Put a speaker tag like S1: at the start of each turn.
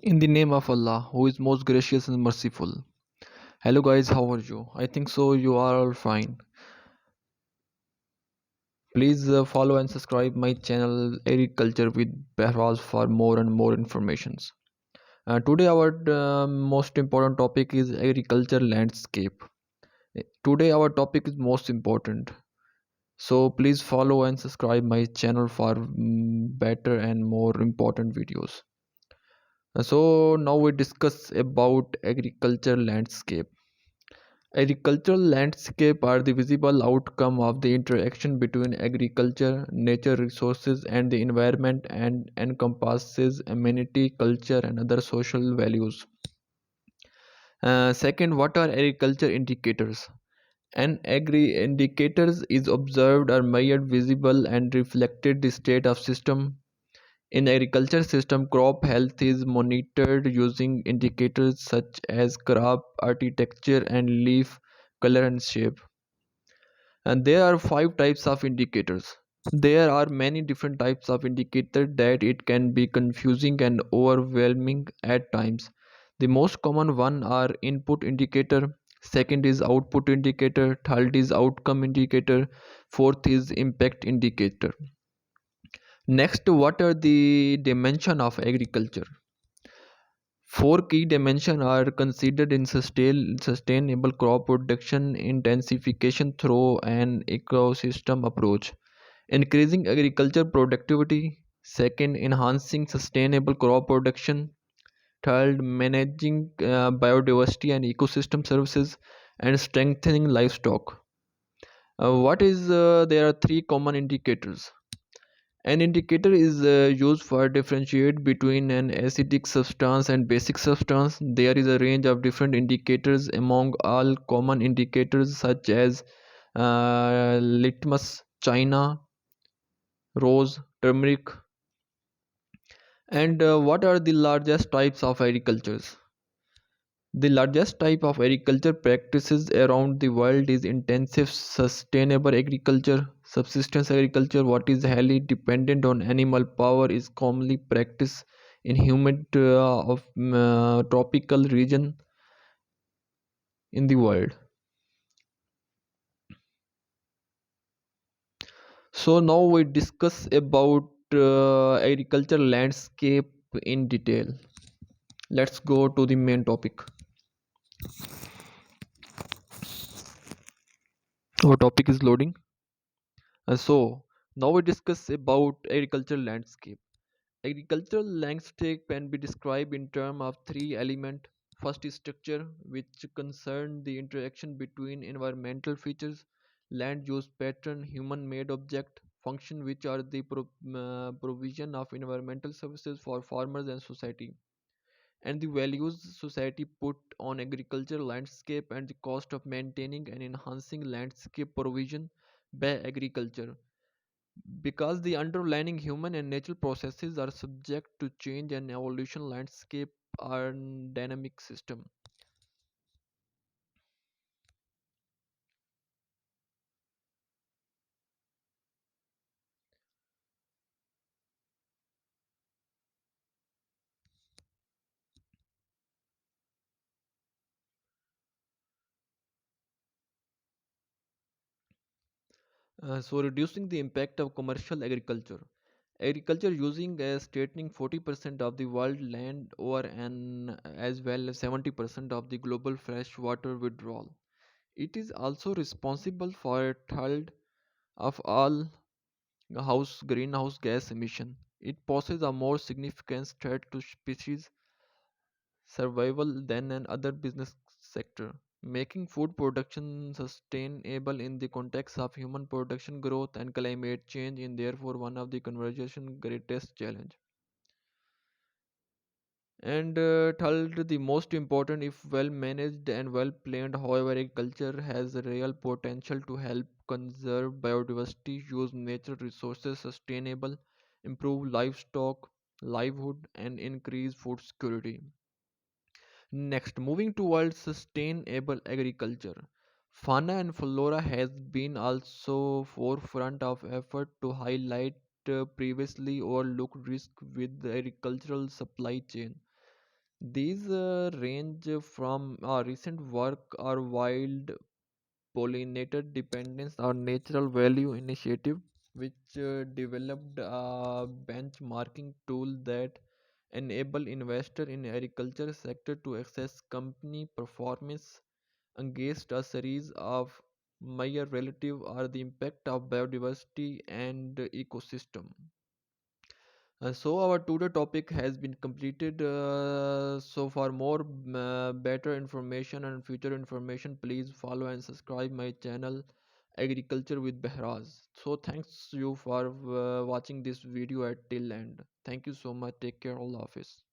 S1: In the name of Allah, who is most gracious and merciful. Hello guys, how are you? I think so you are all fine. Please follow and subscribe my channel Agriculture with Behraz for more and more informations. Today our most important topic is agriculture landscape. Today our topic is most important. So please follow and subscribe my channel for better and more important videos. So now we discuss about agriculture landscape. Agricultural landscape are the visible outcome of the interaction between agriculture, nature resources and the environment and encompasses amenity, culture and other social values. Second, what are agriculture indicators? An agri indicators is observed or measured visible and reflected the state of system. In agriculture system, crop health is monitored using indicators such as crop architecture and leaf color and shape. And there are five types of indicators. There are many different types of indicator that it can be confusing and overwhelming at times. The most common one are input indicator, second is output indicator, third is outcome indicator, fourth is impact indicator. Next, what are the dimension of agriculture? Four key dimensions are considered in sustainable crop production intensification through an ecosystem approach. Increasing agriculture productivity. Second, enhancing sustainable crop production. Third, managing biodiversity and ecosystem services. And strengthening livestock. There are three common indicators. An indicator is used for differentiate between an acidic substance and basic substance. There is a range of different indicators among all common indicators such as litmus, china, rose, turmeric. And what are the largest types of agricultures? The largest type of agriculture practices around the world is intensive sustainable agriculture. Subsistence agriculture, what is highly dependent on animal power, is commonly practiced in humid tropical region in the world. So now we discuss about agriculture landscape in detail. Let's go to the main topic. Our topic is loading. So now we discuss about agricultural landscape. Agricultural landscape can be described in terms of three elements. First is structure, which concern the interaction between environmental features, land use pattern, human-made object, function, which are the provision of environmental services for farmers and society, and the values society put on agricultural landscape and the cost of maintaining and enhancing landscape provision by agriculture, because the underlying human and natural processes are subject to change and evolution. Landscape are dynamic system. So reducing the impact of commercial agriculture. Agriculture using as straightening 40% of the world land over and as well as 70% of the global freshwater withdrawal. It is also responsible for a third of all house greenhouse gas emission. It poses a more significant threat to species survival than an other business sector, making food production sustainable in the context of human production growth and climate change in therefore one of the conversation greatest challenge. And third, the most important, if well managed and well planned, however, agriculture has a real potential to help conserve biodiversity, use natural resources sustainable, improve livestock livelihood, and increase food security. Next, moving towards sustainable agriculture. Fauna and flora has been also forefront of effort to highlight previously overlooked risk with the agricultural supply chain. These range from recent work or wild pollinator dependence or natural value initiative, which developed a benchmarking tool that enable investor in agriculture sector to assess company performance against a series of measure relative or the impact of biodiversity and ecosystem. So our today topic has been completed. So for more better information and future information, please follow and subscribe my channel Agriculture with Behraz. So thanks you for watching this video at till end. Thank you so much. Take care. Allah Hafiz.